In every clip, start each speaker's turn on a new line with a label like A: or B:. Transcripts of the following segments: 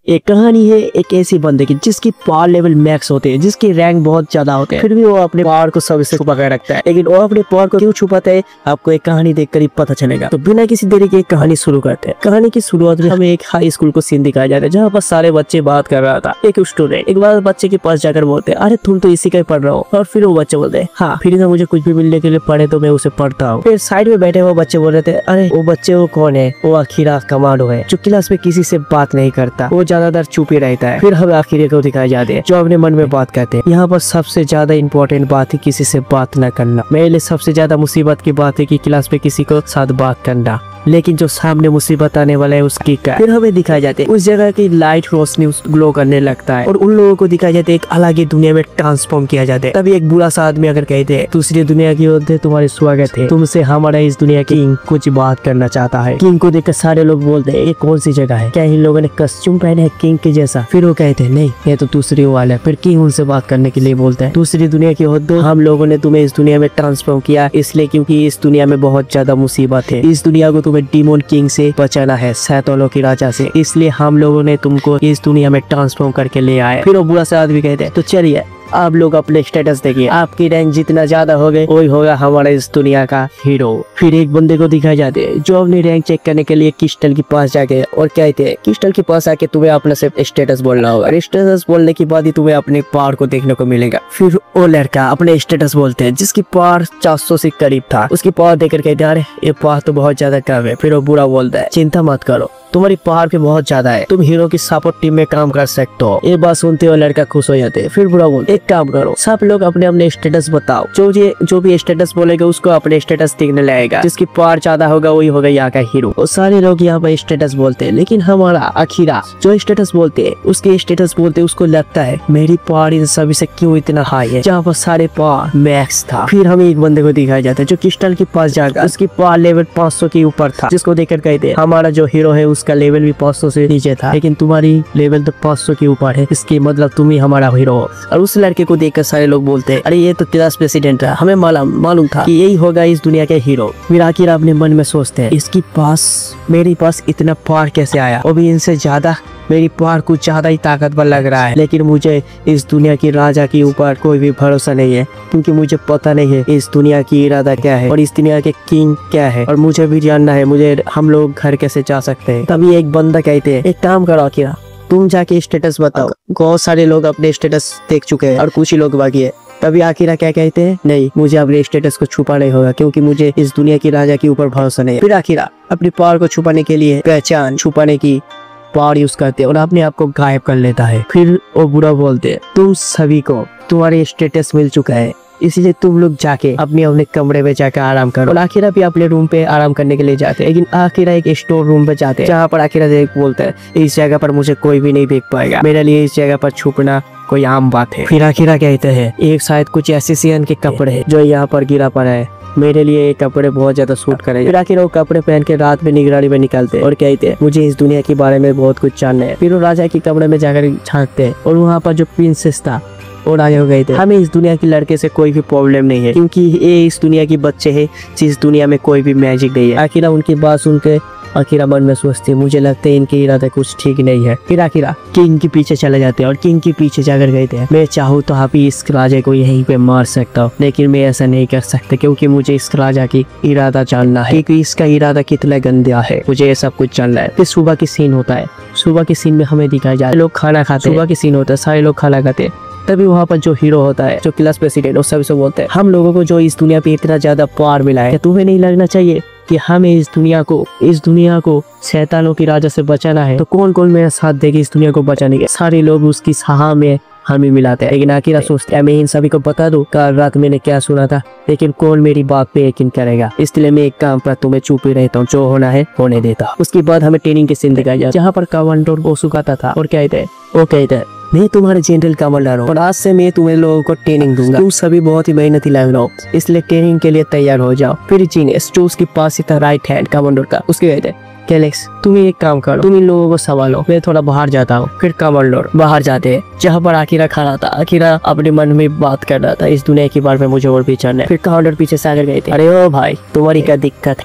A: एक कहानी है एक ऐसी बंदे की जिसकी पावर लेवल मैक्स होते हैं, जिसकी रैंक बहुत ज्यादा होते हैं, फिर भी वो अपने पावर को सबसे छुपा कर रखता है। लेकिन वो अपने पावर को क्यों छुपाता है आपको एक कहानी देखकर ही पता चलेगा। तो बिना किसी देरी के कहानी शुरू करते हैं। कहानी की शुरुआत में हमें एक हाई स्कूल को सीन दिखाया जाता है जहाँ पर सारे बच्चे बात कर रहा था। एक स्टूडेंट एक बार बच्चे के पास जाकर बोलते अरे तुम तो इसी का ही पढ़ रहे हो, और फिर वो बच्चे बोलते हाँ फिर ना मुझे कुछ भी मिलने के लिए पढ़े तो मैं उसे पढ़ता हूँ। फिर साइड में बैठे वो बच्चे बोल रहे थे अरे वो बच्चे वो कौन है, वो अखीरा कमांडो है जो क्लास में किसी से बात नहीं करता, वो ज्यादातर चुप ही रहता है। फिर हमें अखीरे को दिखाए जाते हैं जो अपने मन में बात करते हैं। यहाँ पर सबसे ज्यादा इंपॉर्टेंट बात है किसी से बात न करना। मेरे लिए सबसे ज्यादा मुसीबत की बात है कि क्लास में किसी को साथ बात करना, लेकिन जो सामने मुसीबत आने वाला है उसकी क्या। फिर हमें दिखाया जाते हैं उस जगह की लाइट रोशनी ग्लो करने लगता है और उन लोगों को दिखाया जाता है एक अलग ही दुनिया में ट्रांसफॉर्म किया जाता है। तभी एक बुरा सा आदमी अगर कहते हैं दूसरी दुनिया की ओर तुम्हारे स्वागत है, तुमसे हमारा इस दुनिया की किंग कुछ बात करना चाहता है। किंग को देखकर सारे लोग बोलते हैं ये कौन सी जगह है, क्या इन लोगों ने कस्ट्यूम पहने है किंग के जैसा। फिर वो कहते हैं नहीं ये तो दूसरी वाला है। फिर किंग उनसे बात करने के लिए बोलता है दूसरी दुनिया की ओर हम लोगों ने तुम्हें इस दुनिया में ट्रांसफॉर्म किया इसलिए क्योंकि इस दुनिया में बहुत ज्यादा मुसीबत है। इस दुनिया को तुम्हें डीमन किंग से बचाना है, शैतानों की राजा से, इसलिए हम लोगों ने तुमको इस दुनिया में ट्रांसफॉर्म करके ले आए। फिर वो बुरा सा आदमी कहते हैं तो चलिए आप लोग अपने स्टेटस देखिए, आपकी रैंक जितना ज्यादा हो गए वही होगा हमारा इस दुनिया का हीरो। फिर एक बंदे को दिखाए जाते हैं जो अपनी रैंक चेक करने के लिए क्रिस्टल के पास जाके और कहते हैं क्रिस्टल के पास आके तुम्हें अपना सिर्फ स्टेटस बोलना होगा, स्टेटस बोलने के बाद ही तुम्हें अपने पावर को देखने को मिलेगा। फिर वो लड़का अपने स्टेटस बोलते हैं जिसकी पावर 400 से करीब था, उसकी पावर देखकर कहते हैं अरे ये पावर तो बहुत ज्यादा कम है। फिर वो बुरा बोलता है चिंता मत करो तुम्हारी पावर भी बहुत ज्यादा है, तुम हीरो की सपोर्ट टीम में काम कर सकते हो। ये बात सुनते हुए लड़का खुश हो जाते हैं। फिर बुरा बोलते एक काम करो सब लोग अपने अपने स्टेटस बताओ, जो भी स्टेटस बोलेगा उसको अपने स्टेटस दिखने लगेगा, जिसकी पावर ज्यादा होगा वही होगा यहाँ का हीरो। और सारे लोग यहाँ पर स्टेटस बोलते हैं, लेकिन हमारा अखीरा जो स्टेटस बोलते है उसके स्टेटस बोलते उसको लगता है मेरी पावर इन सभी से क्यों इतना हाई है, जहाँ पर सारे पावर मैक्स था। फिर हमें एक बंदे को दिखाया जाता है जो क्रिस्टल के पास जाकर उसकी पावर लेवल 500 के ऊपर था, जिसको देखकर कहते हमारा जो हीरो है उसका लेवल भी 500 से नीचे था, लेकिन तुम्हारी लेवल तो 500 के ऊपर है, इसके मतलब तुम ही हमारा हीरो हो। और उस लड़के को देखकर सारे लोग बोलते हैं अरे ये तो क्लास प्रेसिडेंट है, हमें मालूम था कि यही होगा इस दुनिया के हीरो। फिर आखिर अपने मन में सोचते हैं इसकी पास मेरे पास इतना पावर कैसे आया, वो भी इनसे ज्यादा, मेरी पावर कुछ ज्यादा ही ताकतवर लग रहा है। लेकिन मुझे इस दुनिया की राजा के ऊपर कोई भी भरोसा नहीं है, क्योंकि मुझे पता नहीं है इस दुनिया की इरादा क्या है और इस दुनिया के किंग क्या है, और मुझे भी जानना है मुझे हम लोग घर कैसे जा सकते हैं। तभी एक बंदा कहते हैं एक काम करो अखीरा तुम जाके स्टेटस बताओ। बहुत सारे लोग अपने स्टेटस देख चुके हैं और कुछ ही लोग बाकी है। तभी आखिरा क्या कहते हैं नहीं मुझे अपने स्टेटस को छुपा नहीं होगा, क्योंकि मुझे इस दुनिया की राजा के ऊपर भरोसा नहीं है। फिर आखिरा अपनी पावर को छुपाने के लिए पहचान छुपाने की पावर यूज करते हैं और अपने आप को गायब कर लेता है। फिर वो बुरा बोलते हैं तुम सभी को तुम्हारे स्टेटस मिल चुका है, इसलिए तुम लोग जाके अपने कमरे में जाकर आराम करो। और आखिरा भी अपने रूम पे आराम करने के लिए जाते हैं, लेकिन आखिरा एक स्टोर रूम पे जाते हैं जहाँ पर आखिरा बोलता है इस जगह पर मुझे कोई भी नहीं देख पाएगा, मेरे लिए इस जगह पर छुपना कोई आम बात है। फिर आखिरा कहते हैं एक शायद कुछ एसोसिएशन के कपड़े हैं जो यहाँ पर गिरा पड़ा है, मेरे लिए ये कपड़े बहुत ज्यादा सूट करेंगे। फिर आखिर वो कपड़े पहन के रात में निगरानी में निकलते और कहते हैं मुझे इस दुनिया के बारे में बहुत कुछ जानना है। फिर वो राजा के कमरे में जाकर झांकते हैं और वहाँ पर जो प्रिंसेस था वो राजा हो गए थे। हमें इस दुनिया के लड़के से कोई भी प्रॉब्लम नहीं है, क्योंकि ये इस दुनिया के बच्चे है जिस दुनिया में कोई भी मैजिक नहीं है। आखिरा उनकी बात सुन के आखिरा मन में सोचते मुझे लगता है इनके इरादे कुछ ठीक नहीं है। फिर आखिरा किंग के पीछे चले जाते हैं और किंग के पीछे जाकर कहते हैं मैं चाहूँ तो आप इस राजा को यहीं पे मार सकता हूँ, लेकिन मैं ऐसा नहीं कर सकता क्योंकि मुझे इस राजा की इरादा जानना है, क्योंकि इसका इरादा कितना गंदा है, मुझे ये सब कुछ जानना है। फिर सुबह की सीन होता है, सुबह के सीन में हमें दिखाया जाए लोग खाना खाते हैं। सुबह की सीन होता है सारे लोग खाना खाते हैं। तभी वहाँ पर जो हीरो होता है जो क्लास प्रेसिडेंट उस सभी से बोलते हैं हम लोगों को जो इस दुनिया पे इतना ज्यादा पावर मिला है, तुम्हें नहीं लगना चाहिए कि हमें इस दुनिया को शैतानों की राजा से बचाना है, तो कौन कौन मेरा साथ देगी इस दुनिया को बचाने के। सारे लोग उसकी सहा में हमें मिलाते हैं, लेकिन आखिर सोचते हैं मैं इन सभी को बता दूं कल रात मैंने क्या सुना था, लेकिन कौन मेरी बात पे यकीन करेगा, इसलिए मैं एक काम पर तुम्हें चुप ही रहता हूँ, जो होना है होने देता हूँ। उसके बाद हमें ट्रेनिंग के सीन दिखाया जाए जहाँ पर कमांडर वो सुखाता था और कहते हैं मैं तुम्हारे जनरल कमांडर हूँ और आज से मैं तुम्हें लोगों को ट्रेनिंग दूंगा, तुम सभी बहुत ही मेहनती लग रहे हो, इसलिए ट्रेनिंग के लिए तैयार हो जाओ। फिर जीनियस जो उसके पास ही था राइट हैंड कमांडर का, उसके कहते कैलेक्स तुम एक काम करो, तुम इन लोगों को संभालो, मैं थोड़ा बाहर जाता हूँ। फिर कमांडर बाहर जाते हैं जहाँ पर आखिरा खड़ा था। आखिरा अपने मन में बात कर रहा था इस दुनिया के बारे में मुझे और भी जानना है। फिर कमांडर पीछे से आकर गए थे अरे ओ भाई तुम्हारी क्या दिक्कत,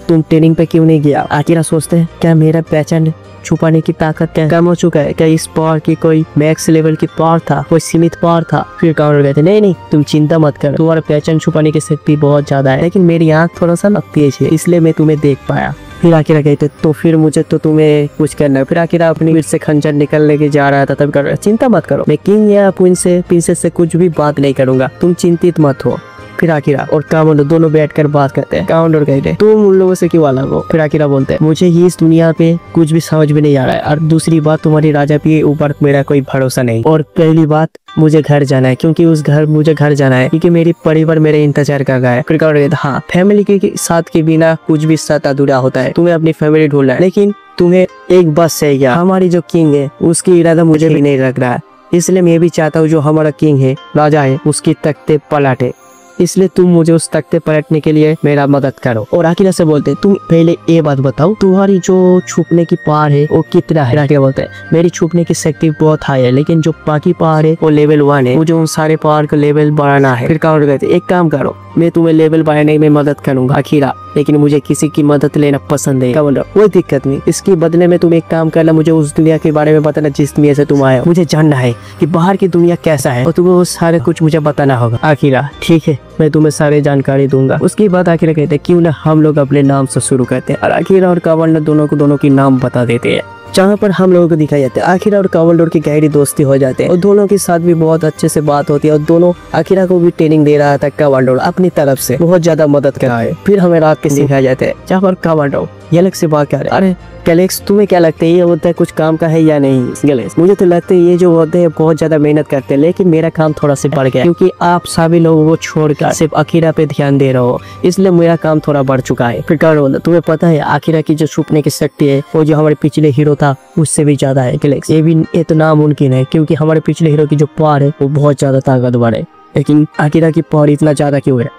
A: तुम ट्रेनिंग पे क्यों नहीं गया। आखिरा सोचते हैं क्या मेरा पहचान छुपाने की ताकत क्या कम हो चुका है? क्या इस पावर की कोई मैक्स लेवल की पावर था, कोई सीमित पावर था? फिर काउंटर कहते नहीं नहीं तुम चिंता मत कर, तुम्हारा पहचान छुपाने की शक्ति बहुत ज्यादा है, लेकिन मेरी आँख थोड़ा सा तेज है इसलिए मैं तुम्हें देख पाया। फिर आखिरा कहते तो फिर मुझे तो तुम्हें कुछ करना है। फिर आखिरा अपनी फिर से खंजर निकलने के जा रहा था, तब कर चिंता मत करो, मैं किंग या प्रिंसेस से कुछ भी बात नहीं करूंगा, तुम चिंतित मत हो। फिर आखिरा और कामांडो दोनों बैठकर बात करते हैं। कामांडो कहते हैं तुम उन लोगों से क्यों अलग हो? फिर आखिरा बोलते हैं मुझे ही इस दुनिया पे कुछ भी समझ में नहीं आ रहा है, और दूसरी बात तुम्हारी राजा के ऊपर मेरा कोई भरोसा नहीं, और पहली बात मुझे घर जाना है, क्योंकि मुझे घर जाना है क्योंकि मेरी परिवार मेरे इंतजार कर रहा है। फिर कामांडो कहते हाँ फैमिली के साथ के बिना कुछ भी साथ अधूरा होता है, तुम्हें अपनी फैमिली ढूंढना है, लेकिन तुम्हें एक बात सही है, हमारी जो किंग है उसकी इरादा मुझे भी नहीं लग रहा है, इसलिए मैं भी चाहता हूँ जो हमारा किंग है राजा है उसकी तख्ते पलटे, इसलिए तुम मुझे उस तख्ते पलटने के लिए मेरा मदद करो। और आखिर से बोलते तुम पहले ये बात बताओ तुम्हारी जो छुपने की पावर है वो कितना है? आखिर बोलते मेरी छुपने की शक्ति बहुत हाई है, लेकिन जो बाकी पावर है वो लेवल 1 है, मुझे उन सारे पावर का लेवल बढ़ाना है। फिर काउंटर कहते एक काम करो, मैं तुम्हें लेवल बढ़ाने में मदद करूंगा आखिरा, लेकिन मुझे किसी की मदद लेना पसंद है। कोई दिक्कत नहीं, इसके बदले में तुम एक काम करना, मुझे उस दुनिया के बारे में बताना जिस दुनिया से तुम आए हो, मुझे जानना है कि बाहर की दुनिया कैसा है और तुम्हें वो सारे कुछ मुझे बताना होगा। आखिरा ठीक है मैं तुम्हें सारी जानकारी दूंगा। उसके बाद आखिरा कहते क्यों ना हम लोग अपने नाम से शुरू करते हैं, और आखिरा और कामांडो दोनों की नाम बता देते हैं, जहाँ पर हम लोगों को दिखाई जाता है। आखिरा और कामांडो की गहरी दोस्ती हो जाते हैं और दोनों के साथ भी बहुत अच्छे से बात होती है, और दोनों आखिरा को भी ट्रेनिंग दे रहा था कामांडो अपनी तरफ से, बहुत ज्यादा मदद कर रहा है। फिर हमें रात के सिखाया जाते हैं जहाँ पर कामांडो ये अलग से बात कर रहे अरे गैलेक्स तुम्हें क्या लगता है ये होता है कुछ काम का है या नहीं? गैलेक्स मुझे तो लगता है ये जो होते हैं बहुत ज्यादा मेहनत करते हैं, लेकिन मेरा काम थोड़ा सा बढ़ गया क्योंकि आप सभी लोगों को छोड़कर सिर्फ आखिरा पे ध्यान दे रहे हो, इसलिए मेरा काम थोड़ा बढ़ चुका है। फिर तुम्हें पता है आखिरा की जो छुपने की शक्ति है वो जो हमारे पिछले हीरो था उससे भी ज्यादा है गैलेक्स, ये भी इतना नामुमकिन है क्योंकि हमारे पिछले हीरो की जो पावर है वो बहुत ज्यादा ताकतवर है, लेकिन आखिरा की पावर इतना ज्यादा क्यों है?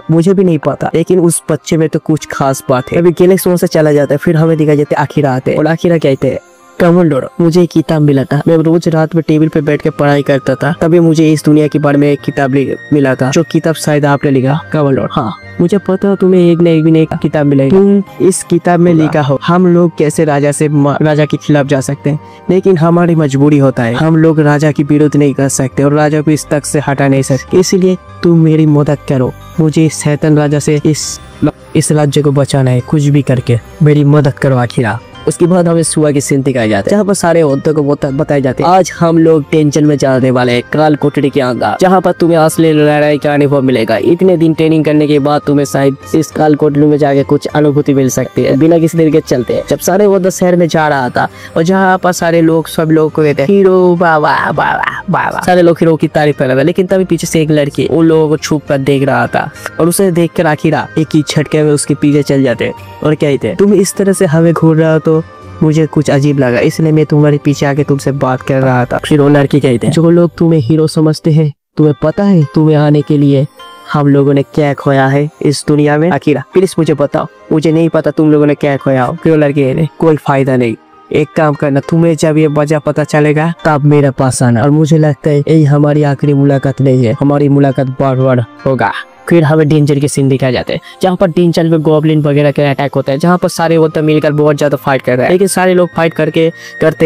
A: मुझे भी नहीं पता, लेकिन उस बच्चे में तो कुछ खास बात है। अभी गैलेक्स वहाँ से चला जाता है, फिर हमें दिखाई जाते आखिरा आते हैं और आखिरा कहते हैं कामांडो मुझे एक किताब मिला था, मैं रोज रात में टेबल पे बैठ के पढ़ाई करता था, तभी मुझे इस दुनिया के बारे में एक किताब मिला था, जो किताब शायद आपने लिखा। कामांडो हाँ मुझे पता है तुम्हें एक न एक किताब मिलेगी, तुम इस किताब में लिखा हो हम लोग कैसे राजा के खिलाफ जा सकते हैं, लेकिन हमारी मजबूरी होता है, हम लोग राजा की विरोध नहीं कर सकते और राजा को इस तक से हटा नहीं सकते, इसलिए तुम मेरी मदद करो, मुझे इस शैतान राजा से इस राज्य को बचाना है, कुछ भी करके मेरी मदद करो आखिरा। उसके बाद हमें सुबह की सीन दिखाई जाती है जहाँ पर सारे औरतों को बताए जाते हैं आज हम लोग टेंशन में जाने वाले हैं काल कोठरी के अंदर, जहाँ पर तुम्हें असली लड़ाई का अनुभव मिलेगा। इतने दिन ट्रेनिंग करने के बाद तुम्हें शायद इस काल कोठरी में जाके कुछ अनुभूति मिल सकती है बिना किसी देर के चलते हैं। जब सारे औरत शहर में जा रहा था और जहाँ पर सारे लोग सब लोग को कहते हैं हीरो बाबा बाबा बाबा, सारे लोग हीरो की तारीफ कर रहे थे, लेकिन तभी पीछे से एक लड़की उन लोगों को छुप कर देख रहा था और उसे देख कर आखिरा एक ही झटके में उसके पीछे चल जाते और कहते तुम इस तरह से हमें घूर रहा हो तो मुझे कुछ अजीब लगा, इसलिए मैं तुम्हारे पीछे आके तुमसे बात कर रहा था। फिर वो लड़की कहते हैं जो लोग तुम्हें हीरो समझते हैं तुम्हें पता है तुम्हें आने के लिए हम लोगों ने क्या खोया है इस दुनिया में? आखिरा प्लीज मुझे बताओ, मुझे नहीं पता तुम लोगों ने क्या खोया हो। फिर वो लड़की कहते कोई फायदा नहीं, एक काम करना, तुम्हें जब ये वजह पता चलेगा तब मेरे पास आना, और मुझे लगता है यही हमारी आखिरी मुलाकात नहीं है, हमारी मुलाकात बार-बार होगा। फिर हमें डेंजर के सीन दिखाए जाते हैं जहाँ पर डेंजर में गॉब्लिन वगैरह का अटैक होता है, जहाँ पर सारे वोटर मिलकर बहुत ज्यादा फाइट कर रहे हैं, लेकिन सारे लोग फाइट करते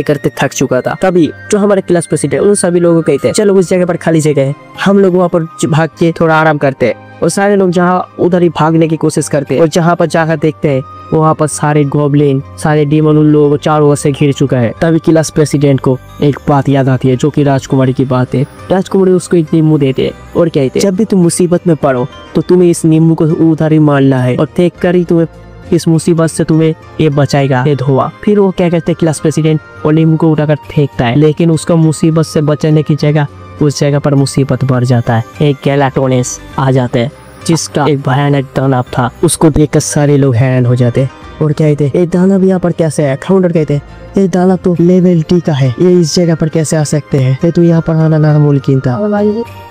A: करते थक चुका था। तभी जो हमारे क्लास प्रेसिडेंट उन सभी लोगों को कहते हैं चलो उस जगह पर खाली जगह है, हम लोग वहाँ पर भाग के थोड़ा आराम करते हैं, और सारे लोग जहाँ उधर ही भागने की कोशिश करते हैं और जहाँ पर जाकर देखते हैं वहाँ पर सारे गॉब्लिन सारे डीमन उन लोगों को चारों ओर से घिर चुका है। तभी क्लास प्रेसिडेंट को एक बात याद आती है जो कि राजकुमारी की बात है। राजकुमारी उसको एक नींबू देते हैं और कहते हैं जब भी तुम मुसीबत में पड़ो तो तुम्हें इस नींबू को उधर ही मारना है और देख कर ही तुम्हें इस मुसीबत से तुम्हें ये बचाएगा ये धोआ। फिर वो क्या कहते हैं क्लास प्रेसिडेंट और नींबू को उठाकर फेंकता है, लेकिन उसका मुसीबत से बचने की जगह उस जगह पर मुसीबत बढ़ जाता है। एक गैलाटोनिस आ जाते हैं जिसका एक भयानक दानव था, उसको देखकर सारे लोग हैरान हो जाते और कहते ये दानव यहाँ पर कैसे है? काउंटर कहते ये दानव तो लेवल टी का है, ये इस जगह पर कैसे आ सकते हैं? ये तो यहाँ पर आना नामुमकिन था।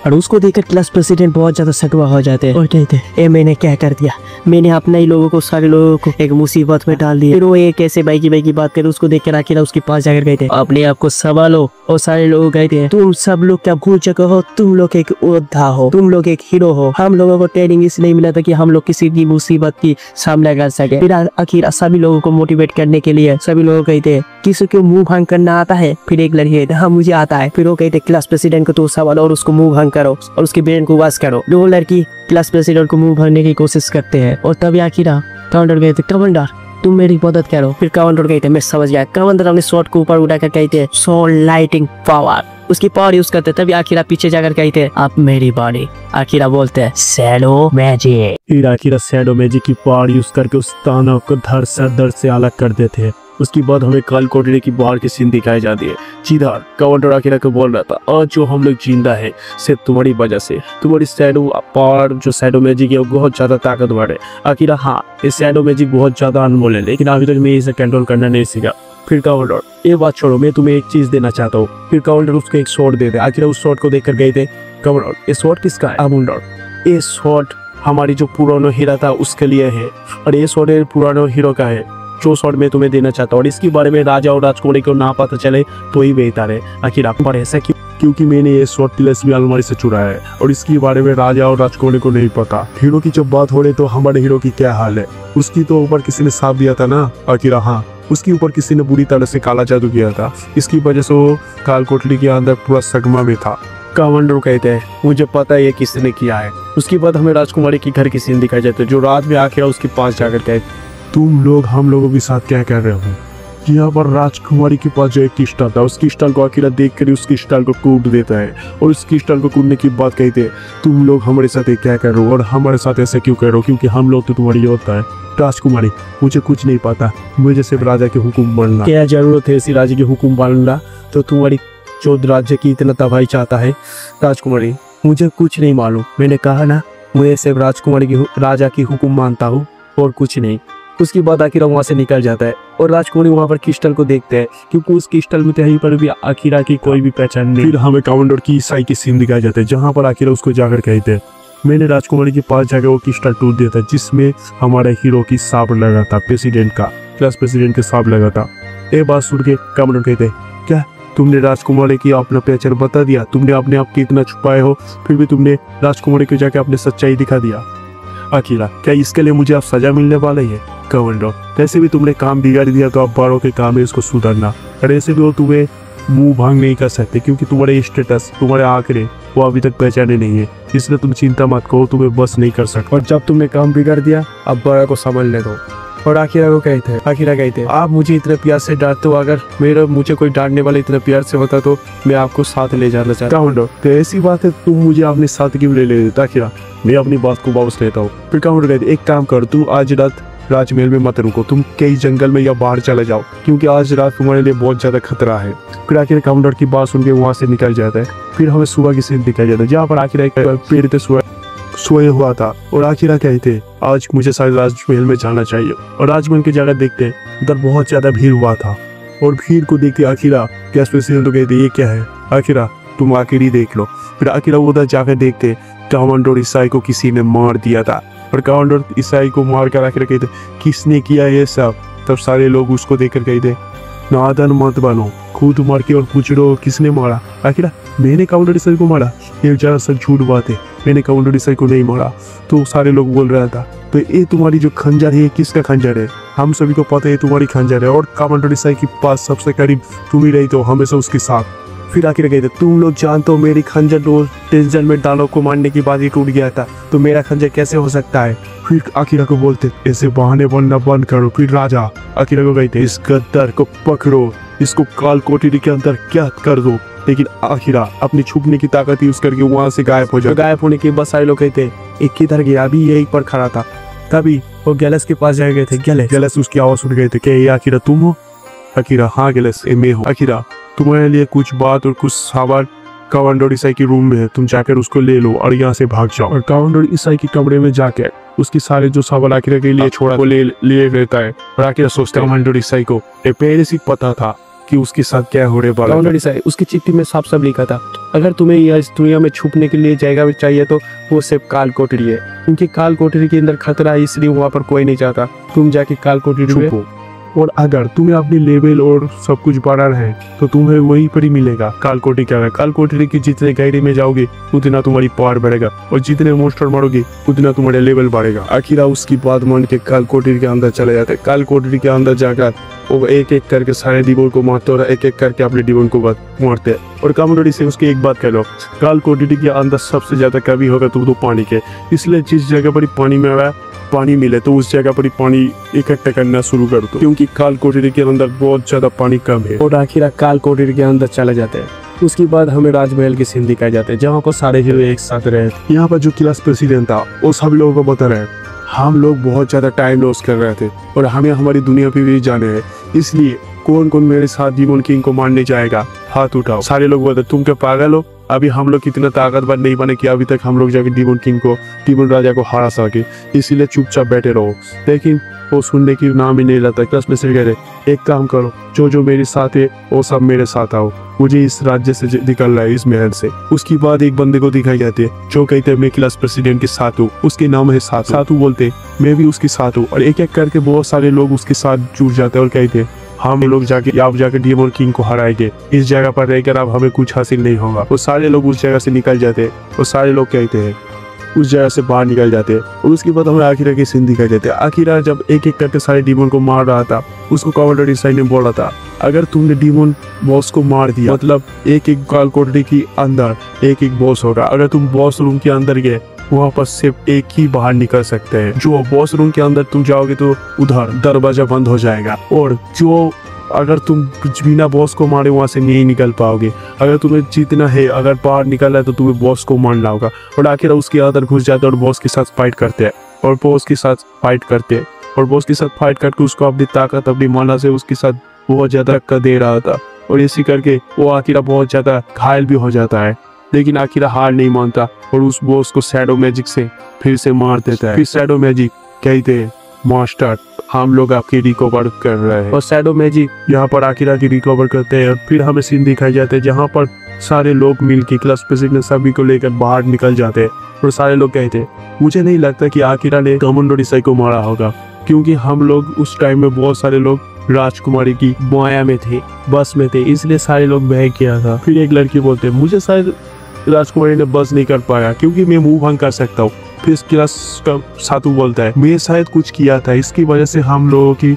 A: और उसको देखकर क्लास प्रेसिडेंट बहुत ज्यादा सटवा हो जाते हैं और कहते ये मैंने क्या कर दिया, मैंने अपने ही लोगों को सारे लोगों को एक मुसीबत में डाल दिया। फिर वो एक ऐसे बाई की बात करे, उसको देख कर आखिर उसके पास जाकर कहते अपने आप को संभालो, और सारे लोग कहते हैं तुम सब लोग क्या भूल चुके हो, तुम लोग एक योद्धा हो, तुम लोग एक हीरो हो, हम लोगों को ट्रेनिंग इसलिए मिला था कि हम लोग किसी भी मुसीबत की सामना कर सके। फिर आखिर सभी लोगों को मोटिवेट करने के लिए सभी लोग कहते हैं किसी को मुंह भांग करना आता है। फिर एक लड़की कहते हाँ मुझे आता है। फिर वो कहते क्लास प्रेसिडेंट को तो सवाल और उसको मुंह भांग करो और उसके ब्रेन को वाश करो। वो लड़की क्लास प्रेसिडेंट को मुंह भांगने की कोशिश करते हैं और तभी आखिर कमांडर कहते कमांडर तुम मेरी मदद करो। फिर कमांडर कहते मैं समझ गया। कमांडर अपने शॉट को ऊपर उठाकर कहते सो लाइटिंग पावर, उसकी पावर यूज करते। तभी आखिरा पीछे जाकर कहते आप मेरी बॉडी। आखिरा बोलते हैं शैडो मैजिक।
B: फिर आखिरा शैडो मैजिक की पावर यूज करके उस दानव को धड़ से अलग कर देते हैं। उसके बाद हमें काल कोठरी की बाहर की सीन दिखाई जाती है। जिधर कमांडर आखिरा को बोल रहा था आज जो हम लोग जिंदा है सिर्फ तुम्हारी वजह से, तुम्हारी शैडो पावर जो शैडो मैजिक है वो बहुत ज्यादा ताकतवर है। आखिरा हाँ ये शैडो मैजिक बहुत ज्यादा अनमोल है लेकिन अभी तक मैं इसे कंट्रोल करना नहीं सीखा। फिर कमांडर ये बात छोड़ो मैं तुम्हें एक चीज देना चाहता हूँ। फिर कमांडर उसको एक शॉट दे दे। आखिर उस शॉट को देखकर गए थे कमांडर ये शॉट किसका है? कमांडर ये शॉट हमारी जो पुराना हीरा था उसके लिए है और ये शॉट पुराना हीरो का है जो शॉट में तुम्हें देना चाहता हूँ। और इसके बारे में राजा और राजकुमारी को ना पता चले तो ही बेहतर है। आखिर आप पर ऐसा क्योंकि मैंने ये शॉट तिलस्मी अलमारी से चुराया है और इसके बारे में राजा और राजकुमारी को नहीं पता। हीरो की जब बात हो रही तो हमारे हीरो की क्या हाल है? उसकी तो ऊपर किसी ने साफ दिया था ना। आखिर हाँ उसके ऊपर किसी ने बुरी तरह से काला जादू किया था। इसकी वजह से वो काल कोठरी के अंदर पूरा सगमा में था। कमांडर कहते हैं मुझे पता है ये किसने किया है। उसके बाद हमें राजकुमारी की घर की सीन दिखाई जाती है जो रात में आखिर उसके पास जाकर कहते तुम लोग हम लोगों के साथ क्या कर रहे हो? यहाँ पर राजकुमारी के पास जो एक क्रिस्टल था उस क्रिस्टल को अकेला देख कर उस क्रिस्टल को कूद देता है और उस क्रिस्टल को कूदने की बात कहते हैं तुम लोग हमारे साथ क्या कर रहे हो और हमारे साथ ऐसे क्यों कर रहे हो क्योंकि हम लोग तो तुम्हारी योद्धा है। राजकुमारी मुझे कुछ नहीं पता, मुझे सिर्फ राजा के हुक्म मानना। क्या जरूरत है ऐसी राजा के हुक्म मानना? तो तुम्हारी जो राज्य की इतना तबाही चाहता है। राजकुमारी मुझे कुछ नहीं मालूम, मैंने कहा ना मैं सिर्फ राजकुमारी की राजा की हुक्म मानता हूँ और कुछ नहीं। उसके बाद आखिरा वहां से निकल जाता है और राजकुमारी वहां पर क्रिस्टल को देखते हैं क्योंकि उस क्रिस्टल में कहीं पर भी आखिरा की कोई भी पहचान नहीं। फिर हमें कमांडर की ईसाई की सीन दिखाई जाते हैं जहां पर आखिरा उसको जाकर कहते हैं मैंने राजकुमारी के पास जाकर वो क्रिस्टल टूट दिया था जिसमें हमारे हीरो की सांप लगा था, प्रेसिडेंट का क्लास प्रेसिडेंट के सांप लगा था। ये बात सुन के कमांडर कहते क्या तुमने राजकुमारी की अपना पहचान बता दिया? तुमने अपने आप की इतना छुपाए हो फिर भी तुमने राजकुमारी को जाके अपने सच्चाई दिखा दिया। आखिरा क्या इसके लिए मुझे अब सजा मिलने वाली है? कमांडर वैसे भी तुमने काम बिगाड़ दिया तो अब बड़ों के काम है इसको सुधारना और ऐसे भी वो तुम्हें मुंह भांग नहीं कर सकते क्योंकि तुम्हारे स्टेटस तुम्हारे आंकड़े वो अभी तक पहचाने नहीं है, इसलिए तुम चिंता मत करो, तुम्हें बस नहीं कर सकते। और जब तुमने काम बिगाड़ दिया अब बड़ा को समझ ले दो। और आखिरा को कहते हैं आप मुझे इतने प्यार से डांटते हो, अगर मुझे कोई डांटने वाला इतने प्यार से होता तो मैं आपको साथ ले जाना चाहता हूँ। तो ऐसी बात है तुम मुझे अपने साथ क्यों ले देता? आखिरा मैं अपनी बात को वापस लेता हूँ। फिर कमांडर कहते एक काम कर तू आज रात राजमहल में मत रुको, तुम कई जंगल में या बाहर चले जाओ क्योंकि आज रात तुम्हारे लिए बहुत ज्यादा खतरा है। फिर आखिर कमांडर की बात सुन के वहां से निकल जाता है। फिर हमें सुबह की सीन दिखाई जाता है जहाँ पर आखिर एक पेड़ पे सोए हुआ था और आखिरा कहते आज मुझे शायद राजमहल में जाना चाहिए। और राजमहल की जगह देखते उधर बहुत ज्यादा भीड़ हुआ था और भीड़ को देखते आखिरा गैस प्रेसिडेंट तो कहते ये क्या है? आखिरा तुम आखिर ही देख लो। फिर आखिरा उधर जाकर देखते कमांडर ईसाई को किसी ने मार दिया था और कमांडर ईसाई को मार कर आखिर कहते किसने किया ये सब? तब सारे लोग उसको देखकर कहते नादान मत बनो, खुद मार के और पूछ लो किसने मारा? आखिर मैंने कमांडर ईसाई को मारा? ये जरा सा झूठ बात है, मैंने कमांडर ईसाई को नहीं मारा। तो सारे लोग बोल रहा था तो ये तुम्हारी जो खंजर है किसका खंजर है? हम सभी को पता है तुम्हारी खंजर है और कमांडर ईसाई के पास सबसे करीब तुम ही रही तो हमेशा उसके साथ। फिर आखिर कहते तुम लोग जानते हो मेरी खंजर दो टेंशन में दानव को मारने के बाद ही टूट गया था तो मेरा खंजर कैसे हो सकता है? फिर आखिरा को बोलते ऐसे बहाने बनना बंद करो। फिर राजा आखिरा को कहते इस गद्दार को पकड़ो, इसको काल कोठरी के अंदर कैद कर दो। लेकिन आखिरा अपनी छुपने की ताकत यूज करके वहां से गायब हो जाए। गायब होने के बाद सारे लोग कहते एक किधर गया? अभी यही पर खड़ा था। तभी वो गैलस के पास जाए गए थे। गैलस उसकी आवाज सुन गए थे क्या ये आखिरा तुम हो? आखिरा हाँ गैलस मैं हूँ। आखिरा तुम्हारे लिए कुछ बात और कुछ सामान कमांडर ईसाई के रूम में है, तुम जाकर उसको ले लो और यहाँ से भाग जाओ। और कमांडर ईसाई के कमरे में जाकर उसकी सारे जो सामान आखिरा के लिए छोड़ा वो ले लेता है। और आखिरा सोचता है कमांडर ईसाई को पहले से पता था कि उसके साथ क्या हो रहा है। कमांडर ईसाई उसकी चिट्ठी में साफ साफ लिखा था अगर तुम्हें इस दुनिया में छुपने के लिए जगह चाहिए तो वो सिर्फ काल कोठरी है क्योंकि काल कोठरी के अंदर खतरा है इसलिए वहाँ पर कोई नहीं जाता। तुम जाके काल कोठरी छुपो। और अगर तुम्हें अपनी लेवल और सब कुछ बढ़ाना है तो तुम्हें वहीं पर ही मिलेगा काल कोठरी का। काल कोठरी की जितने गहरे में जाओगे उतना तुम्हारी पावर बढ़ेगा और जितने मोस्टर मारोगे उतना तुम्हारा लेवल बढ़ेगा। आखिर उसकी बात मान के काल कोठरी के अंदर चले जाते। काल कोठरी के अंदर जाकर वो एक एक करके सारे डिमोन को मारते और एक एक करके अपने डिमोन को मारते हैं। और कमोडोरी से उसकी एक बात कह लो, काल कोठरी के अंदर सबसे ज्यादा कमी होगा तो पानी के, इसलिए जिस जगह पर पानी में पानी मिले तो उस जगह पर पानी इकट्ठा करना शुरू कर दो, क्योंकि काल कोठरी के अंदर बहुत ज्यादा पानी कम है। और आखिर काल कोठरी के अंदर चले जाते हैं। उसके बाद हमें राजमहल की सीन दिखाए जाते हैं जहाँ पर सारे हीरो एक साथ रहे। यहाँ पर जो क्लास प्रेसिडेंट था वो सभी लोगों को बता रहे हम लोग बहुत ज्यादा टाइम लॉस कर रहे थे और हमें हमारी दुनिया पे भी जाने हैं, इसलिए कौन कौन मेरे साथ डिमोन किंग को मारने जाएगा, हाथ उठाओ। सारे लोग बोलते तुम क्या पागल हो, अभी हम लोग कितना ताकतवर नहीं बने कि अभी तक हम लोग जाके डिमोन किंग को, डिमोन राजा को हरा सके, इसीलिए चुपचाप बैठे रहो। लेकिन वो सुनने की नाम ही नहीं लेता। क्लास में से कह रहे एक काम करो, जो मेरे साथ है वो सब मेरे साथ आओ, मुझे इस राज्य से निकलना है, इस महल से। उसके बाद एक बंदे को दिखाई जाते हैं जो कहते हैं मैं क्लास प्रेसिडेंट के साथ हूँ, उसके नाम है सातू। सातू बोलते मैं भी उसके साथ हूँ। और एक एक करके बहुत सारे लोग उसके साथ जुड़ जाते हैं और कहते हैं हम लोग जाके डिमोन किंग को हराएंगे, इस जगह पर रहकर अब हमें कुछ हासिल नहीं होगा। वो सारे लोग उस जगह से निकल जाते हैं और सारे लोग कहते हैं उस जगह से बाहर निकल जाते हैं। और उसके बाद हमें आखिरा की सीन दिखाई देते हैं। आखिरा जब एक एक करके सारे डिमोन को मार रहा था, उसको कमांडर साइड ने बोला था अगर तुमने डिमोन बॉस को मार दिया मतलब एक एक काल कोठरी के अंदर एक एक बॉस होगा, अगर तुम बॉस रूम के अंदर गए वहाँ पर सिर्फ एक ही बाहर निकल सकते हैं, जो बॉस रूम के अंदर तुम जाओगे तो उधर दरवाजा बंद हो जाएगा और जो अगर तुम बिना बॉस को मारे वहां से नहीं निकल पाओगे। अगर तुम्हें जीतना है, अगर बाहर निकलना है तो तुम्हें बॉस को मारना होगा। और आखिर उसके अंदर घुस जाते और बॉस के साथ फाइट करते हैं और बॉस के साथ फाइट करके उसको अपनी ताकत अपनी माना से उसके साथ बहुत ज्यादा धक्का दे रहा था और इसी करके वो आखिर बहुत ज्यादा घायल भी हो जाता है। लेकिन आखिर हार नहीं मानता और उस बॉस को शैडो मैजिक से फिर से मार देता है। फिर शैडो मैजिक कहते हैं मास्टर हम लोग आपकी रिकवर कर रहे हैं और शैडो मैजिक यहाँ पर आखिरा की रिकवर करते हैं। और फिर हमें सीन दिखाई जाते हैं जहाँ पर सारे लोग मिलकर क्लास प्रेसिडेंट सभी को लेकर बाहर निकल जाते हैं और सारे लोग कहते हैं मुझे नहीं लगता कि आखिरा ने कमांडर साई को मारा होगा, क्योंकि हम लोग उस टाइम में बहुत सारे लोग राजकुमारी की माया में थे, बस में थे, इसलिए सारे लोग बह किया था। फिर एक लड़की बोलते मुझे शायद राजकुमारी ने बस नहीं कर पाया क्योंकि मैं मुंह भंग कर सकता हूँ। फिर क्लास का सातू बोलता है मैं शायद कुछ किया था, इसकी वजह से हम लोगों की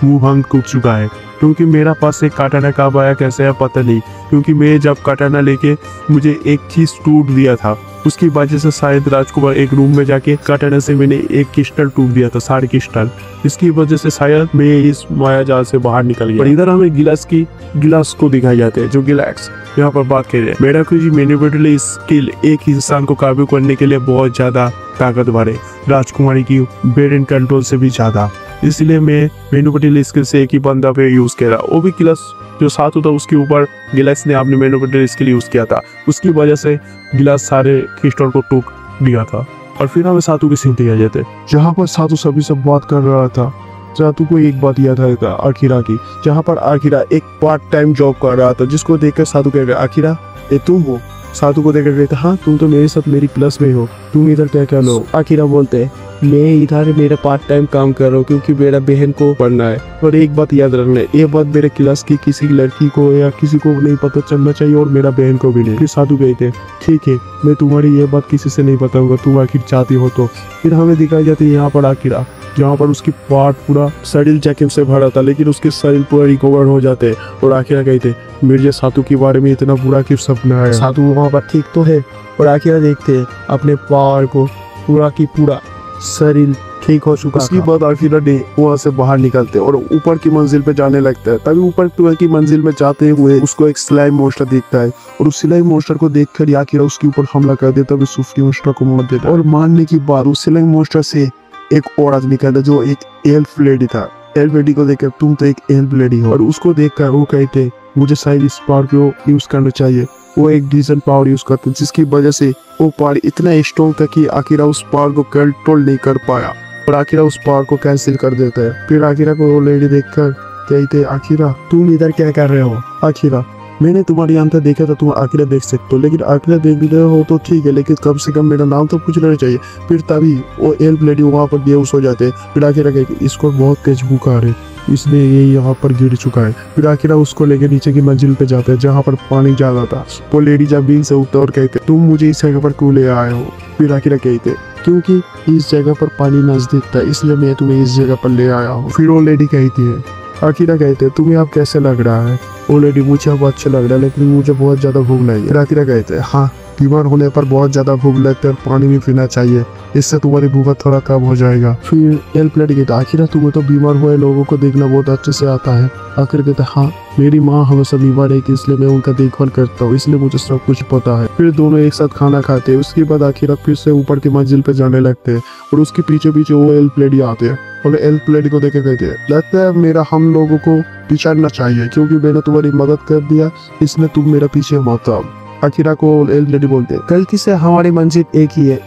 B: मुंह भंग टूट चुका है, क्योंकि मेरा पास एक काटाना कब आया कैसे है पता नहीं, क्योंकि मैं जब काटाना लेके मुझे एक चीज टूट दिया था, उसकी वजह से शायद राजकुमार एक रूम में जाके काटाना से मैंने एक क्रिस्टल टूट दिया था, सारे क्रिस्टल, इसकी वजह से शायद मैं इस माया जाल से बाहर निकल गया। और इधर हमें गिलास को दिखाई जाते हैं जो गिलास यहाँ पर बात करें मेरा कुछ मैनिपुलेटिव स्किल एक इंसान को काबू करने के लिए बहुत ज्यादा ताकतवर है, राजकुमारी की ब्रेन कंट्रोल से भी ज्यादा, इसलिए मैं मैनिपुलेटिव स्किल से एक ही बंदा पे यूज किया, वो भी गिलास जो साथ होता उसके ऊपर गिलास ने अपने मैनिपुलेटिव स्किल यूज किया था, उसकी वजह से गिलास सारे क्रिस्टल को टूट दिया था। और फिर हमें सातू की सीन दिखाई जाते जहाँ पर सातू सभी से बात कर रहा था। सातू को एक बात याद आया था आखिरा की, जहाँ पर आखिरा एक पार्ट टाइम जॉब कर रहा था, जिसको देखकर सातू कह रहा आखिरा ये तुम हो। सातू को देखकर कहता हाँ तुम तो मेरे साथ मेरी क्लास में हो, तुम इधर क्या कर लो। आखिरा बोलते हैं मैं इधर मेरा पार्ट टाइम काम कर रहा हूँ क्योंकि मेरा बहन को पढ़ना है। और एक बात याद रखना, ये बात मेरे क्लास की किसी लड़की को या किसी को नहीं पता चलना चाहिए और मेरा बहन को भी नहीं। फिर साधु कहते ठीक है मैं तुम्हारी ये बात किसी से नहीं बताऊंगा, तुम आखिर चाहती हो तो। फिर हमें दिखाई जाती है यहाँ पर आखिरा जहाँ पर उसकी पार्ट पूरा शरीर जख्म से भरा था, लेकिन उसके शरीर पूरा रिकवर हो जाते और आखिरा कहते मिर्जा सातू के बारे में इतना बुरा क्यों सपना है, सातू वहाँ पर ठीक तो है। और आखिरा देखते हैं अपने पावर को पूरा की पूरा शरीर ठीक हो चुका। उसके बाद आखिरा ने वहाँ से बाहर निकलते और ऊपर की मंजिल पे जाने लगता है। तभी ऊपर की मंजिल में जाते हुए उसको एक स्लाइम मॉन्स्टर दिखता है और उस स्लाइम मॉन्स्टर को देखकर आखिरा उसके ऊपर हमला कर देता है, सुफ्टी मॉन्स्टर को मार देता है। और मारने के बाद उस स्लाइम मॉन्स्टर से एक और आदमी कहता जो एक एल्फ लेडी था। एल्फ लेडी को देखकर तुम तो एक एल्फ लेडी हो, और उसको देखकर वो कहते मुझे शायद इस पावर को यूज करना चाहिए। वो एक डिसीजन पावर यूज करते जिसकी वजह से वो पावर इतना स्ट्रॉन्ग था कि आखिरा उस पावर को कंट्रोल नहीं कर पाया और आखिरा उस पावर को कैंसिल कर देता है। फिर आखिरा को वो लेडी देखकर कहते आखिरा तुम इधर क्या कर रहे हो। आखिरा मैंने तुम्हारी अंदर देखा था, तुम आखिरा देख सकते हो, लेकिन आखिरा देख रहे हो तो ठीक है, लेकिन कम से कम मेरा नाम तो पूछना चाहिए। फिर तभी वो एल्फ लेडी वहाँ पर बेहोश हो जाते। फिर आखिरा कहते इसको बहुत तेज बुखार है, इसलिए ये यहाँ पर गिर चुका है। फिर आखिर उसको लेके नीचे की मंजिल पे जाते हैं जहाँ पर पानी ज्यादा था। वो लेडी जमीन से उतर और कहते तुम मुझे इस जगह पर क्यों ले आए हो। फिर आखिर कहते क्योंकि इस जगह पर पानी नजदीक था इसलिए मैं तुम्हें इस जगह पर ले आया हूँ। फिर वो लेडी कहती है आखिर कहते तुम्हें अब कैसे लग रहा है। वो लेडी मुझे अब अच्छा लग रहा है लेकिन मुझे बहुत ज्यादा भूख लगी। फिर आखिर कहते हैं हाँ बीमार होने पर बहुत ज्यादा भूख लगती है और पानी भी पीना चाहिए, इससे तुम्हारी भूख थोड़ा कम हो जाएगा। फिर हेल्प लेडी कहता आखिर तुम्हें तो बीमार हुए लोगों को देखना बहुत अच्छे से आता है। आखिर कहता हाँ मेरी माँ हमेशा बीमार है कि इसलिए मैं उनका देखभाल करता हूँ, इसलिए मुझे सब कुछ पता है। फिर दोनों एक साथ खाना खाते हैं। उसके बाद आखिर फिर से ऊपर की मंजिल पे जाने लगते हैं और उसके पीछे पीछे वो हेल्प लेडी आते हैं और हेल्प लेडी को देखे कहते हैं लगता है मेरा हम लोगों को पिछाड़ना चाहिए क्योंकि मैंने तुम्हारी मदद कर दिया इसलिए तुम मेरा पीछे मत आओ। आखिरा को हेल्प लेडी बोलते हैं गलती से हमारी मंजिल एक ही है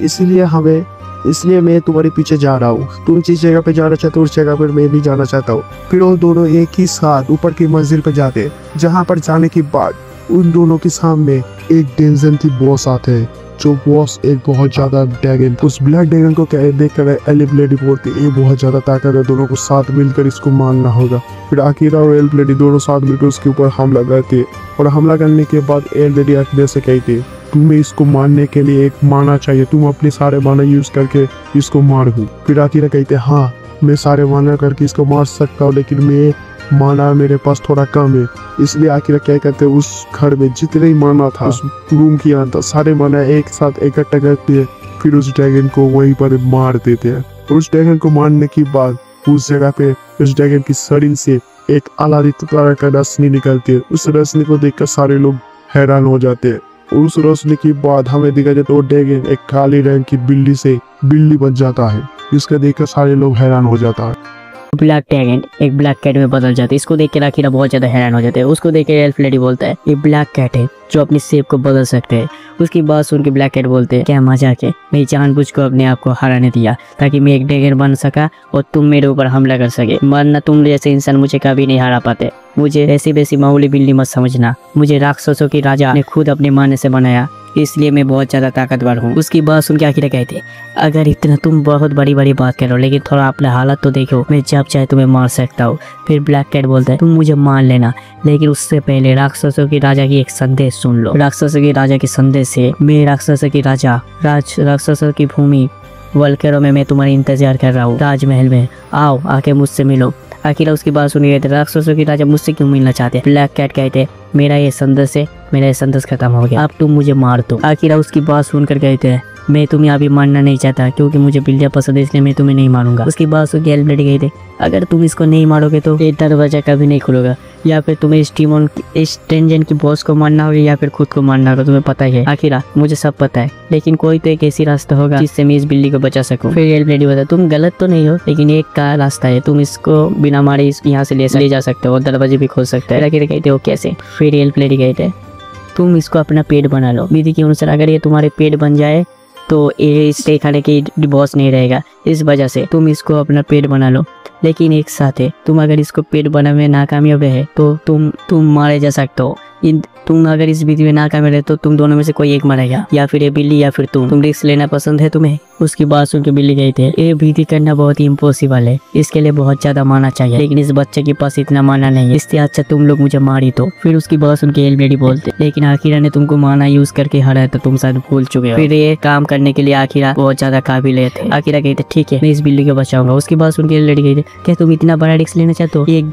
B: इसलिए मैं तुम्हारे पीछे जा रहा हूँ। तुम जिस जगह पे जाना चाहते हो उस जगह पर मैं भी जाना चाहता हूँ। फिर वो दोनों एक ही साथ ऊपर की मंजिल पे जाते हैं जहाँ पर जाने के बाद उन दोनों के सामने एक डेंजर की बॉस आते हैं जो बॉस एक बहुत ज्यादा ड्रैगन। उस ब्लैक ड्रैगन को देख कर एलिफ लेडी बोलती ये बहुत ज्यादा ताकत है, दोनों को साथ मिलकर इसको मारना होगा। फिर आखिरा और एलिफ लेडी दोनों साथ मिलकर उसके ऊपर हमला करती है और हमला करने के बाद एलिफ लेडी आखिर से कहती है तुम्हें इसको मारने के लिए एक माना चाहिए, तुम अपने सारे माना यूज करके इसको मार दो। फिर आखिरा कहते हाँ मैं सारे माना करके इसको मार सकता हूँ लेकिन मैं माना मेरे पास थोड़ा कम है, इसलिए आखिर क्या कहते हैं उस घर में जितने ही माना था उस रूम के अंदर सारे माना एक साथ इकट्ठा करते हैं। फिर उस ड्रैगन को वहीं पर मार देते हैं। उस ड्रैगन को मारने के बाद उस जगह पे उस ड्रैगन की शरीर से एक अलग तरह का रोशनी निकलती है। उस रोशनी को देखकर सारे लोग हैरान हो जाते हैं। उस रोशनी के बाद हमें दिखा जाता है वो ड्रैगन एक काली रंग की बिल्ली से बिल्ली बन जाता है, जिसका देखकर सारे लोग हैरान हो जाता है।
A: ब्लैक ड्रैगन एक ब्लैक कैट में बदल जाता है। इसको देख के आखिरा बहुत ज्यादा हैरान हो जाते हैं। उसको देख के एल्फ लेडी बोलता है ये ब्लैक कैट है जो अपनी शेप को बदल सकते हैं। उसकी बात सुन के ब्लैक कैट बोलते हैं क्या मजाक है, मैं जानबूझ को अपने आप को हराने दिया ताकि मैं एक ड्रैगन बन सका और तुम मेरे ऊपर हमला कर सके, वरना तुम जैसे इंसान मुझे कभी नहीं हरा पाते। मुझे ऐसी वैसी मामूली बिल्ली मत समझना, मुझे राक्षसों की राजा ने खुद अपने माने से बनाया, इसलिए मैं बहुत ज्यादा ताकतवर हूँ। उसकी बात सुन के आखिर कहते अगर इतना तुम बहुत बड़ी बड़ी बात करो लेकिन थोड़ा अपना हालत तो देखो, मैं जब चाहे तुम्हें मार सकता हूँ। फिर ब्लैक कैट बोलता है तुम मुझे मार लेना लेकिन उससे पहले राक्षसों की राजा की एक संदेश सुन लो। राक्षसों की राजा के संदेश से मैं राक्षसों की राजा राक्षसों की भूमि वल्केरो में मैं तुम्हारा इंतजार कर रहा हूँ, ताजमहल में आओ आके मुझसे मिलो। आखिर उसकी बात सुनी गई राक्षसों की राजा मुझसे क्यों मिलना चाहते। ब्लैक कैट कहते मेरा ये संदेश है, मेरा ये संदेश खत्म हो गया, अब तुम मुझे मार दो। आखिर उसकी बात सुनकर कहते हैं मैं तुम्हें अभी मारना नहीं चाहता क्योंकि मुझे बिल्लियाँ पसंद है, इसलिए मैं तुम्हें नहीं मारूंगा। उसकी बात सुन के एल्फ लेडी कहते अगर तुम इसको नहीं मारोगे तो ये दरवाजा कभी नहीं खुलेगा, या फिर तुम्हें इस टेंजन की बॉस को मारना होगा या फिर खुद को मारना होगा, तुम्हें पता ही है। आखिर मुझे सब पता है लेकिन कोई तो एक ऐसी रास्ता होगा जिससे मैं इस बिल्ली को बचा सकूं। फिर एल्फ लेडी बताया तुम गलत तो नहीं हो लेकिन एक का रास्ता है, तुम इसको बिना मारे यहाँ से ले जा सकते हो और दरवाजे भी खोल सकते हो। आखिर कहते हो कैसे। फिर एल्फ लेडी कहते तुम इसको अपना पेट बना लो, विधि के अनुसार अगर ये तुम्हारे पेट बन जाए तो ये इसके खाने की डिवोर्स नहीं रहेगा, इस वजह से तुम इसको अपना पेट बना लो। लेकिन एक साथ है तुम अगर इसको पेट बनाने में नाकामयाब रहे तो तुम मारे जा सकते हो। तुम अगर इस विधि में नाकाम रहे तो तुम दोनों में से कोई एक मरेगा, या फिर ये बिल्ली या फिर तुम रिस्क लेना पसंद है तुम्हें। उसकी बात सुन के बिल्ली गई थे ये विधि करना बहुत ही इम्पॉसिबल है, इसके लिए बहुत ज्यादा माना चाहिए लेकिन इस बच्चे के पास इतना माना नहीं है, इससे अच्छा तुम लोग मुझे मारी दो। फिर उसकी बात सुन के एल्फ लेडी बोलते लेकिन आखिरा ने तुमको माना यूज करके हराया तो तुम शायद भूल चुके हो। फिर ये काम करने के लिए आखिरा बहुत ज्यादा काबिल थे। आखिरा कहते ठीक है मैं इस बिल्ली को बचाऊंगा। उसकी बात सुन के एल्फ लेडी कहते क्या तुम इतना बड़ा रिस्क लेना चाहते हो, एक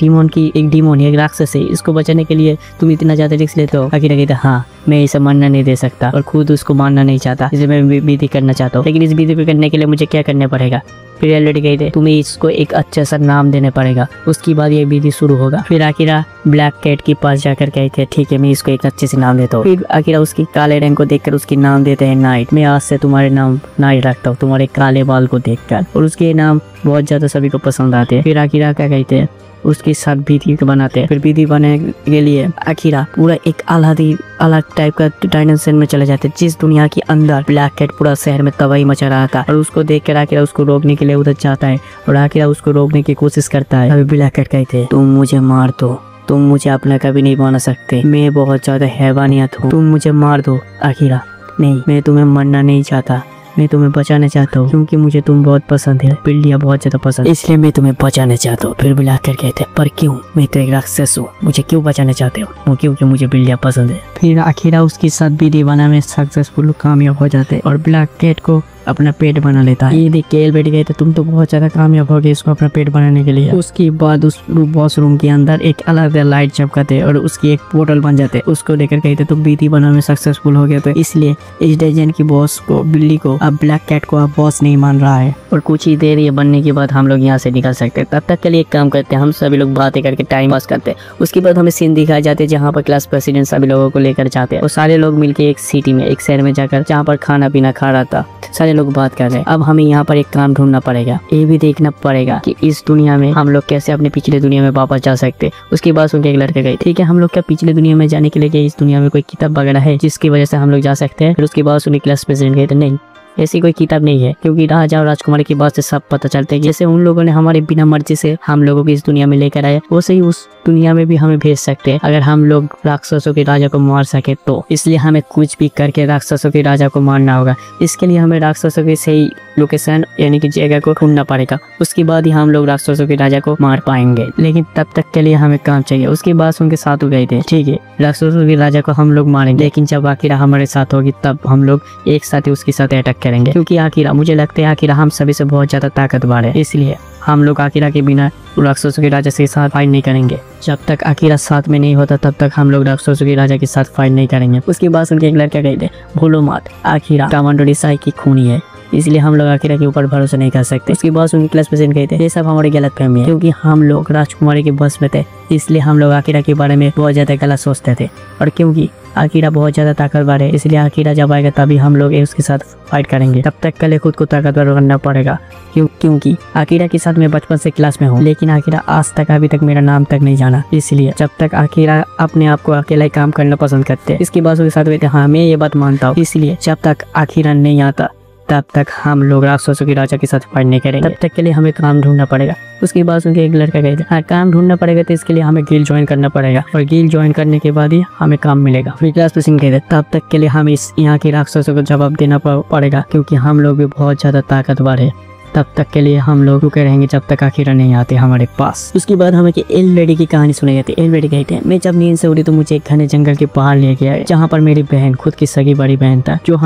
A: डिमोन एक राक्षस है, इसको बचाने के लिए तुम इतना ज्यादा रिस्क लेते हो। आखिरा कहते हाँ मैं इसे मारना नहीं दे सकता और खुद उसको मारना नहीं चाहता, इसलिए मैं विधि करना चाहता हूँ, लेकिन इस विधि को करने के लिए मुझे क्या करना पड़ेगा। फिर एलरेडी कहते तुम्हें इसको एक अच्छा सा नाम देना पड़ेगा, उसके बाद ये विधि शुरू होगा। फिर आखिरा ब्लैक कैट के पास जाकर कहते ठीक है मैं इसको एक अच्छे से नाम देता हूँ। फिर आखिरा उसकी काले रंग को देखकर उसकी नाम देते हैं नाइट। मैं आज से तुम्हारे नाम नाइट रखता हूँ तुम्हारे काले बाल को देखकर, और उसके नाम बहुत ज्यादा सभी को पसंद आते हैं। फिर आखिरा क्या कहते हैं उसके साथ विधि बनाते हैं। फिर विधि बनाने के लिए आखिरा पूरा एक अलग टाइप का डायमेंशन में चले जाते हैं, जिस दुनिया के अंदर ब्लैक कैट पूरा शहर में तबाही मचा रहा था, और उसको देख कर आखिरा उसको रोकने के लिए उधर जाता है और आखिरा उसको रोकने की कोशिश करता है। अभी ब्लैक कैट कहते हैं तुम मुझे मार दो, तुम मुझे अपना कभी नहीं बना सकते, मैं बहुत ज्यादा हैवानियत हूँ, तुम मुझे मार दो। आखिरा नहीं मैं तुम्हें मरना नहीं चाहता, मैं तुम्हें बचाना चाहता हूँ क्योंकि मुझे तुम बहुत पसंद है, बिल्लियाँ बहुत ज्यादा पसंद, इसलिए मैं तुम्हें बचाना चाहता हूँ। फिर बुला कर कहते पर क्यों, मैं तो एक राक्षस हूँ, मुझे क्यों बचाना चाहते हो? वो क्योंकि मुझे बिल्लियाँ पसंद है। फिर आखिर उसके साथ विधि बनाने में सक्सेसफुल कामयाब हो जाते और ब्लैक कैट को अपना पेट बना लेता है। ये देख के एल बैठ गए थे, तुम तो बहुत ज्यादा कामयाब हो गए इसको अपना पेट बनाने के लिए। उसके बाद उस वॉशरूम के अंदर एक अलग लाइट चमकाते और उसकी एक पोर्टल बन जाते। उसको लेकर कहते तुम विधि बनाने में सक्सेसफुल हो गए, तो इसलिए इस डिजाइन की बॉस को, बिल्ली को, अब ब्लैक कैट को अब बॉस नहीं मान रहा है और कुछ ही देर ये बनने के बाद हम लोग यहाँ से निकल सकते हैं। तब तक के लिए एक काम करते हैं, हम सभी लोग बातें करके टाइम पास करते हैं। उसके बाद हमें सीन दिखाए जाते हैं जहाँ पर क्लास प्रेसिडेंट सभी लोगों को लेकर जाते हैं और सारे लोग मिलकर एक सिटी में, एक शहर में जाकर जहाँ पर खाना पीना खा रहा था, सारे लोग बात कर रहे हैं। अब हमें यहाँ पर एक काम ढूंढना पड़ेगा, ये भी देखना पड़ेगा कि इस दुनिया में हम लोग कैसे अपने पिछले दुनिया में वापस जा सकते। उसके बाद उनके एक लड़के गए, ठीक है हम लोग क्या पिछले दुनिया में जाने के लिए इस दुनिया में कोई किताब वगैरह है जिसकी वजह से हम लोग जा सकते हैं? फिर उसके बाद उनके क्लास प्रेसिडेंट गए तो नहीं, ऐसी कोई किताब नहीं है, क्योंकि राजा और राजकुमारी की बात से सब पता चलता है जैसे उन लोगों ने हमारे बिना मर्जी से हम लोगों को इस दुनिया में लेकर आए, वैसे ही उस दुनिया में भी हमें भेज सकते हैं अगर हम लोग राक्षसों के राजा को मार सके तो। इसलिए हमें कुछ भी करके राक्षसों के राजा को मारना होगा। इसके लिए हमें राक्षसों की सही लोकेशन यानी कि जगह को ढूंढना पड़ेगा, उसके बाद ही हम लोग राक्षसों के राजा को मार पाएंगे। लेकिन तब तक के लिए हमें काम चाहिए। उसके बाद उनके साथ हो गए थे, ठीक है राक्षसों के राजा को हम लोग मारेंगे, लेकिन जब आखिर हमारे साथ होगी तब हम लोग एक साथ ही उसके साथ अटैक करेंगे, क्योंकि आखिर मुझे लगता है आखिर हम सभी से बहुत ज्यादा ताकतवर है। इसलिए हम लोग आखिरा के बिना राक्षसों के राजा के साथ फाइट नहीं करेंगे। जब तक आखिरा साथ में नहीं होता तब तक हम लोग राक्षसों के राजा के साथ फाइट नहीं करेंगे। उसके बाद उनके एक लड़का कहते भूलो मत आखिरा कमांडो डिसाई की खूनी है, इसलिए हम लोग आखिरा के ऊपर भरोसा नहीं कर सकते। उसके बाद उनके क्लास प्रेसिडेंट कहते ये सब हमारी गलत फहमी है, क्योंकि हम लोग राजकुमारी के बस में थे इसलिए हम लोग आखिरा के बारे में बहुत ज्यादा गलत सोचते थे, और क्योंकि आखिरा बहुत ज्यादा ताकतवर है इसलिए आखिरा जब आएगा तभी हम लोग उसके साथ फाइट करेंगे। तब तक के लिए खुद को ताकतवर करना पड़ेगा, क्योंकि आखिरा के साथ मैं बचपन से क्लास में हूँ, लेकिन आखिरा आज तक अभी तक मेरा नाम तक नहीं जाना। इसलिए जब तक आखिरा अपने आप को अकेला ही काम करना पसंद करते हैं। इसके बाद उसके साथ कहते हाँ मैं ये बात मानता हूँ, इसलिए जब तक आखिरा नहीं आता तब तक हम लोग राक्षसों के राजा के साथ फाइट नहीं करेंगे। तब तक के लिए हमें काम ढूंढना पड़ेगा। उसके बाद उनके एक लड़का कहते हाँ काम ढूंढना पड़ेगा तो इसके लिए हमें गिल्ड ज्वाइन करना पड़ेगा, और गिल्ड ज्वाइन करने के बाद ही हमें काम मिलेगा। फिर क्लास प्रेसिडेंट कहते तब तक के लिए हमें इस यहाँ के राक्षसों को जवाब देना पड़ेगा, क्योंकि हम लोग भी बहुत ज्यादा ताकतवर है। तब तक के लिए हम लोग रुके रहेंगे जब तक आखिरा नहीं आते हमारे पास। उसके बाद हमें एल लेडी की कहानी सुनाई जाती है। एल लेडी कहते हैं मैं जब नींद से उठी तो मुझे एक घने जंगल के बाहर ले गया, जहाँ पर मेरी बहन, खुद की सगी बड़ी बहन था, जो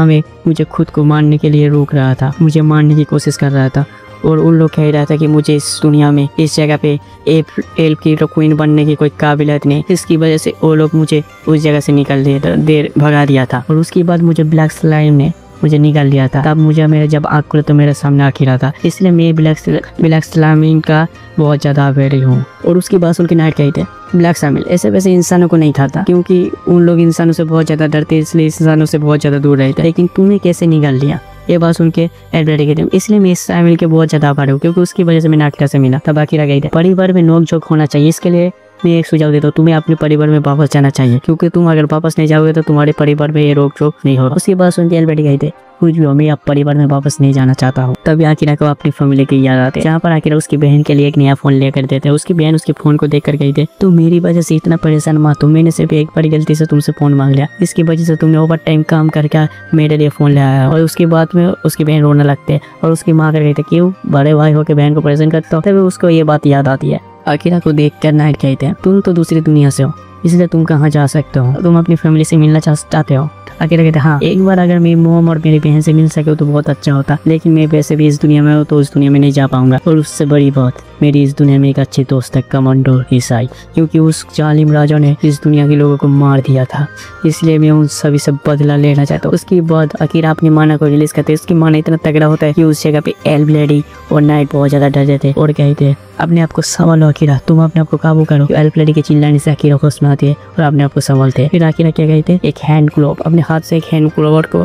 A: मुझे खुद को मारने के लिए रोक रहा था, मुझे मारने की कोशिश कर रहा था, और उन लोग कह रहा था कि मुझे इस दुनिया में इस जगह पे एल्फ की क्वीन बनने की कोई काबिलियत नहीं। इसकी वजह से वो लोग मुझे उस जगह से देर भगा दिया था, और उसके बाद मुझे ब्लैक स्लाइम ने मुझे निकाल लिया था। तब मुझे मेरे जब आँख खुला तो मेरे सामने आखिरा था, इसलिए मैं ब्लैक स्लाइम का बहुत ज्यादा अवेयर हूँ। और उसके बाद उनके नाइट कहते हैं ब्लैक शामिल ऐसे वैसे इंसानों को नहीं खाता, क्योंकि उन लोग इंसानों से बहुत ज्यादा डरते, इसलिए इंसानों से बहुत ज्यादा दूर रहते, लेकिन तुम्हें कैसे निकाल लिया? ये बात सुन के एडवर्ड कहते हैं इसलिए मैं इस शामिल के बहुत ज्यादा आभारी हूँ, क्योंकि उसकी वजह से मैंने आखिरा से मिला। तब आखिरा कहते परिवार में नोक झोंक होना चाहिए, इसके लिए मैं एक सुझाव देता हूँ, तुम्हें अपने परिवार में वापस जाना चाहिए, क्योंकि तुम अगर वापस नहीं जाओगे तो तुम्हारे परिवार में ये रोक टोक नहीं होगा। उसके बाद सुन के एल्बर्ट कहते कुछ भी हो मैं अब परिवार में वापस नहीं जाना चाहता हूँ। तभी आखिरा को अपनी फैमिली की याद आती है, जहाँ पर आखिरा उसकी बहन के लिए एक नया फोन लेकर देते हैं। उसकी बहन उसके फोन को देख कर कहती है तुम मेरी वजह से इतना परेशान मत हो, मैंने सिर्फ एक बार गलती से तुमसे फोन मांग लिया, इसकी वजह से तुमने ओवर टाइम काम करके मेरे लिए फोन ले आया। और उसके बाद में उसकी बहन रोने लगते है, और उसकी माँ कर कहते क्यों बड़े भाई होकर बहन को परेशान करता हो। तभी उसको ये बात याद आती है। आखिरा को देख कर नाइट कहते हैं तुम तो दूसरी दुनिया से हो, इसलिए तुम कहाँ जा सकते हो, तुम अपनी फैमिली से मिलना चाहते हो। आखिरा कहते हाँ एक बार अगर मेरी मोम और मेरी बहन से मिल सके तो बहुत अच्छा होता, लेकिन मैं वैसे भी इस दुनिया में हूँ तो उस दुनिया में नहीं जा पाऊंगा। और उससे बड़ी बात मेरी इस दुनिया में एक अच्छी दोस्त है कमांडो डिसाई, क्योंकि उस जालिम राजा ने इस दुनिया के लोगों को मार दिया था, इसलिए मैं उन सभी से बदला लेना चाहता हूँ। उसके बाद आखिरा अपनी माना को रिलीज करते, उसकी माना इतना तगड़ा होता है कि उस जगह पे एल्फ लेडी और नाइट बहुत ज्यादा डर जाते और कहते अपने आप को संभालो आखिरा, तुम अपने आप को काबू करो। एल्फ लेडी के चिल्लाने से आखिरा को सुनाती है और अपने आप को संभालते। फिर आखिरा क्या कहते एक हैंड ग्लोव अपने हाथ से एक हैंड ग्लोव को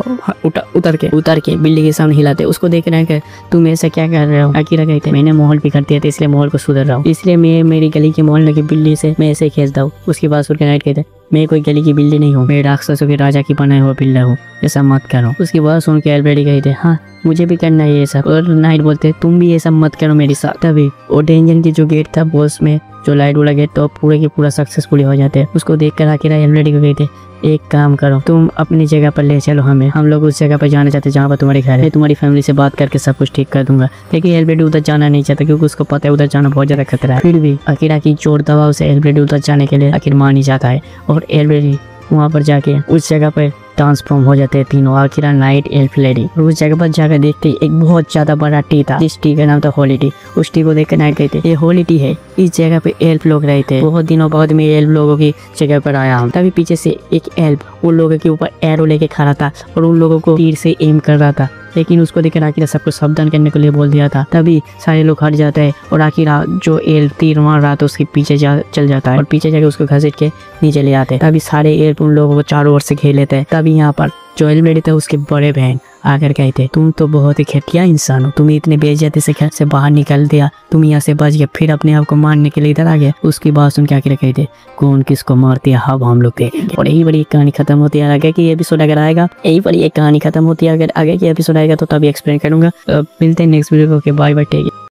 A: उतर के बिल्ली के सामने हिलाते। उसको देख रहे हैं तुम ऐसा क्या कर रहे हो। आखिरा कहते मैंने माहौल बिगड़ दिया था इसलिए माहौल को सुधर रहा हूँ, इसलिए मैं मेरी गली के मोहल्ले की बिल्ली से मैं ऐसे खेलता हूँ। उसके बाद सुन के नाइट कहते मैं कोई गली की बिल्ली नहीं हूँ, मैं राक्षसों के राजा की बनाया हुआ बिल्ला हूँ, ऐसा मत करो। उसके बाद सुन के एल्बर्ट कहते हाँ मुझे भी करना है ये सब, और नाइट बोलते तुम भी ये सब मत करो मेरे साथ। तभी वो डेंजर की जो गेट था बॉस में जो लाइट वाला गेट तो पूरे के पूरा सक्सेसफुली हो जाते हैं। उसको देखकर आखिर एल्बर्ट को कहते एक काम करो, तुम अपनी जगह पर ले चलो हमें, हम लोग उस जगह पर जाना चाहते हैं जहाँ पर तुम्हारी घर है। तुम्हारी फैमिली से बात करके सब कुछ ठीक कर दूंगा। लेकिन एल्ब्रेडी उधर जाना नहीं चाहता क्योंकि उसको पता है उधर जाना बहुत ज्यादा खतरा है। फिर भी अकीरा की जोर दबाव से एल्ब्रेडी उधर जाने के लिए आखिर मान ही जाता है और एल्ब्रेडी वहाँ पर जाके उस जगह पर ट्रांसफॉर्म हो जाते हैं तीनों, आखिरा, नाइट, एल्फ लेडी। और उस जगह पर जाकर देखते ही एक बहुत ज्यादा बड़ा टी था, जिस टी का नाम था होली टी। उस टी को देख कर नाइट कहते ये होली टी है, इस जगह पे एल्फ लोग रहते हैं। बहुत दिनों बाद में एल्फ लोगों की जगह पर आया हूँ। तभी पीछे से एक एल्फ उन लोगों के ऊपर एरो लेके खड़ा था और उन लोगों को तीर से एम कर रहा था। लेकिन उसको देखकर आखिरा सबको सावधान करने के लिए बोल दिया था। तभी सारे लोग हट जाते हैं और आखिरा जो एल्फ तीर मार रहा था उसके पीछे चल जाता है और पीछे जाके उसको घसीट के नीचे ले आते हैं। तभी सारे एल्फ उन लोगों को चारों ओर से घेर लेते हैं। तभी यहाँ पर जो एल्ब्रेडी था उसके बड़े बहन आकर कहते तुम तो बहुत ही घटिया इंसान हो, तुम्हें इतने बेइज्जती से घर से बाहर निकल दिया, तुम यहाँ से बच गए, फिर अपने आप को मारने के लिए इधर आ गए। उसकी बात सुन के आखिर कहते कौन किसको मारती है अब हम लोग देखेंगे। और यही बड़ी कहानी खत्म होती है। आगे की एपिसोड अगर आएगा, यही बड़ी एक कहानी खत्म होती है। अगर आगे की एपिसोड आएगा तो तभी एक्सप्लेन करूंगा। मिलते हैं नेक्स्ट वीडियो को। Bye bye, take care.